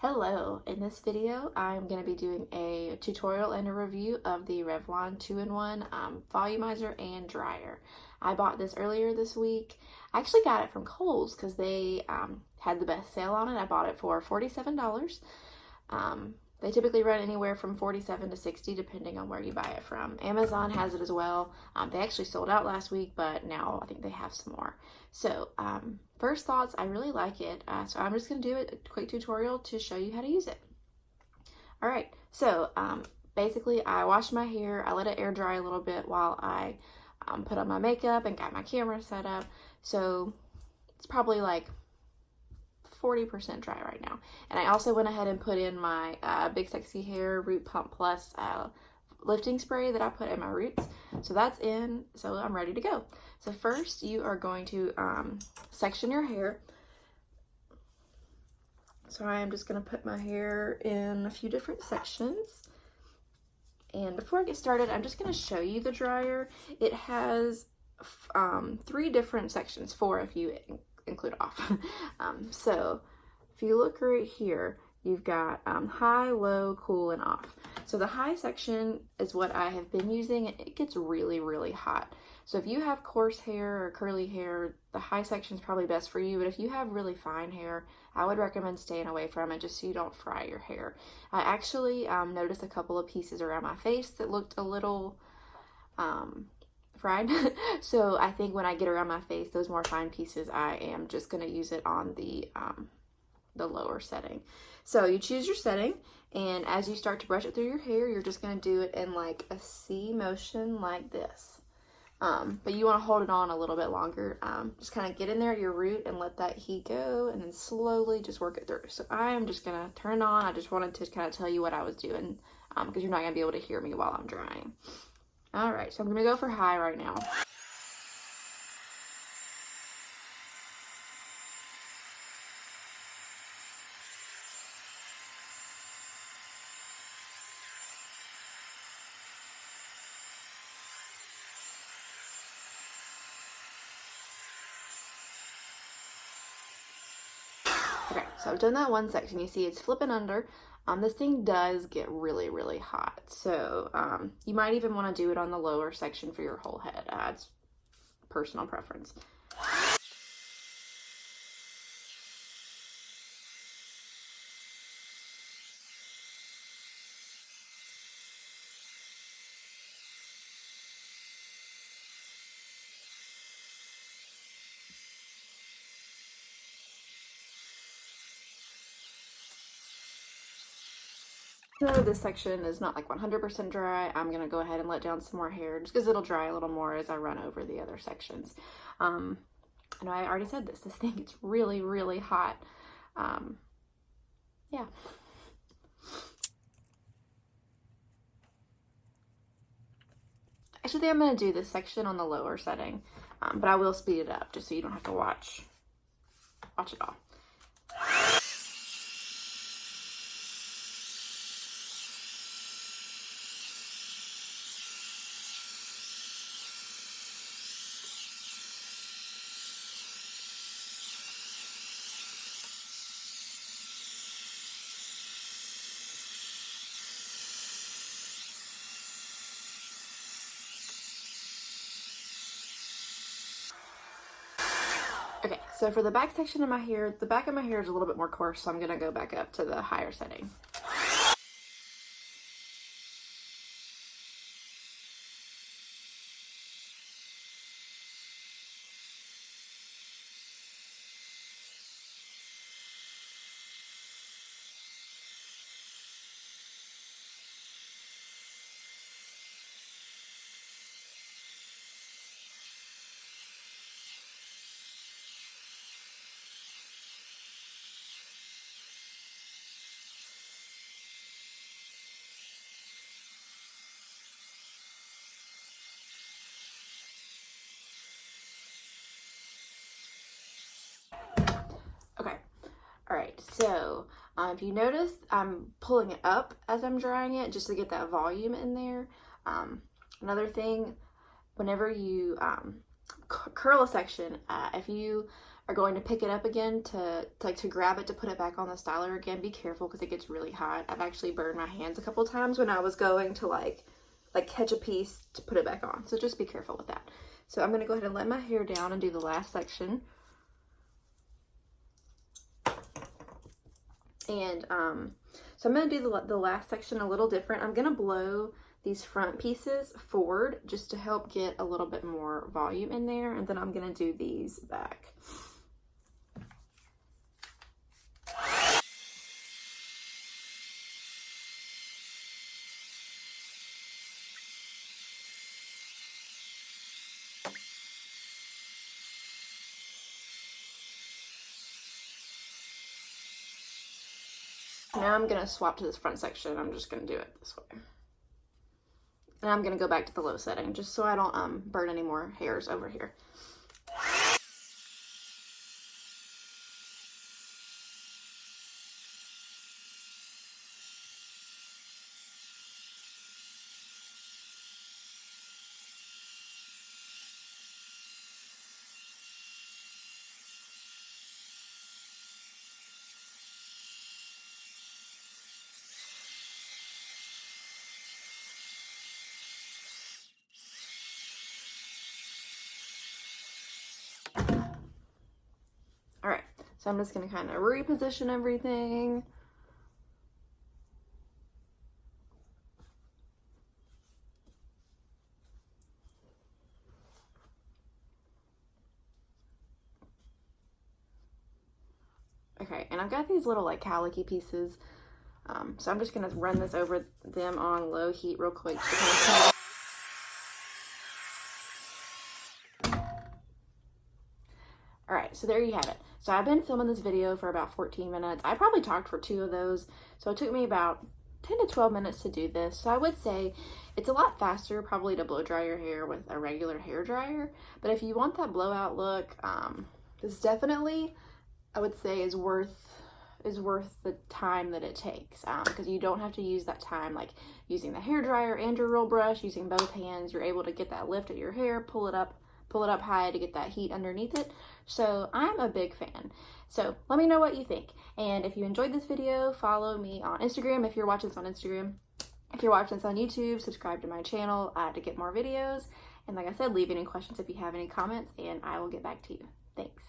Hello, in this video I'm going to be doing a tutorial and a review of the Revlon 2-in-1 Volumizer and Dryer. I bought this earlier this week. I actually got it from Kohl's because they had the best sale on it. I bought it for $47. They typically run anywhere from $47 to $60 depending on where you buy it from. Amazon has it as well. They actually sold out last week, but now I think they have some more. So first thoughts, I really like it. So I'm just going to do a quick tutorial to show you how to use it. All right, so basically I washed my hair. I let it air dry a little bit while I put on my makeup and got my camera set up. So it's probably like 40% dry right now. And I also went ahead and put in my Big Sexy Hair Root Pump Plus lifting spray that I put in my roots. So that's in, so I'm ready to go. So first you are going to section your hair. So I am just going to put my hair in a few different sections. And before I get started, I'm just going to show you the dryer. It has 3 different sections, 4 if you include off. So if you look right here, you've got high, low, cool, and off. So the high section is what I have been using, and it gets really, really hot. So if you have coarse hair or curly hair, the high section is probably best for you. But if you have really fine hair, I would recommend staying away from it just so you don't fry your hair. I actually noticed a couple of pieces around my face that looked a little fried. So I think when I get around my face, those more fine pieces, I am just going to use it on the lower setting. So you choose your setting, and as you start to brush it through your hair, you're just going to do it in like a C motion like this. But you want to hold it on a little bit longer. Just kind of get in there at your root and let that heat go, and then slowly just work it through. So I'm just going to turn it on. I just wanted to kind of tell you what I was doing because you're not going to be able to hear me while I'm drying. All right, so I'm going to go for high right now. Okay, so I've done that one section. You see it's flipping under. This thing does get really, really hot. So you might even want to do it on the lower section for your whole head. It's personal preference. So this section is not like 100% dry. I'm going to go ahead and let down some more hair just because it'll dry a little more as I run over the other sections. I know I already said this thing gets really, really hot. Yeah. Actually, I'm going to do this section on the lower setting, but I will speed it up just so you don't have to watch it all. Okay, so for the back section of my hair, the back of my hair is a little bit more coarse, so I'm going to go back up to the higher setting. Okay, all right, so if you notice, I'm pulling it up as I'm drying it just to get that volume in there. Another thing, whenever you curl a section, if you are going to pick it up again to grab it to put it back on the styler again, be careful because it gets really hot. I've actually burned my hands a couple times when I was going to like catch a piece to put it back on. So just be careful with that. So I'm going to go ahead and let my hair down and do the last section. And so I'm going to do the last section a little different. I'm going to blow these front pieces forward just to help get a little bit more volume in there. And then I'm going to do these back. Now I'm going to swap to this front section. I'm just going to do it this way. And I'm going to go back to the low setting just so I don't burn any more hairs over here. All right, so I'm just going to kind of reposition everything. Okay, and I've got these little like calico pieces, so I'm just going to run this over them on low heat real quick. All right, so there you have it. So I've been filming this video for about 14 minutes. I probably talked for 2 of those, so it took me about 10 to 12 minutes to do this. So I would say it's a lot faster probably to blow dry your hair with a regular hair dryer. But if you want that blowout look, this definitely, I would say, is worth the time that it takes, because you don't have to use that time like using the hair dryer and your roll brush. Using both hands, you're able to get that lift at your hair, pull it up high to get that heat underneath it. So I'm a big fan. So let me know what you think. And if you enjoyed this video, follow me on Instagram if you're watching this on Instagram. If you're watching this on YouTube, subscribe to my channel to get more videos. And like I said, leave any questions if you have any comments, and I will get back to you. Thanks.